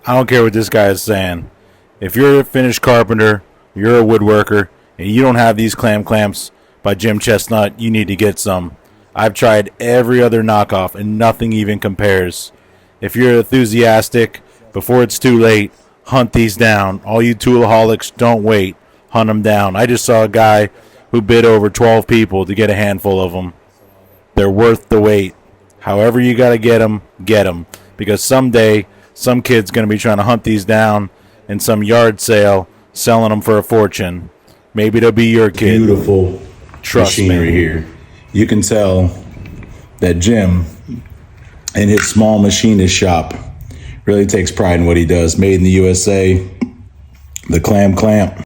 I don't care what this guy is saying. If you're a finished carpenter, you're a woodworker, and you don't have these clam clamps by Jim Chestnut, you need to get some. I've tried every other knockoff, and nothing even compares. If you're enthusiastic, before it's too late, hunt these down. All you toolaholics, don't wait. Hunt them down. I just saw a guy who bid over 12 people to get a handful of them. They're worth the wait. However you got to get them, get them. Because someday, some kid's going to be trying to hunt these down in some yard sale, selling them for a fortune. Maybe it'll be your kid. Beautiful Trust machinery me. here. You can tell that Jim, in his small machinist shop, really takes pride in what he does. Made in the USA, the Clam Clamp.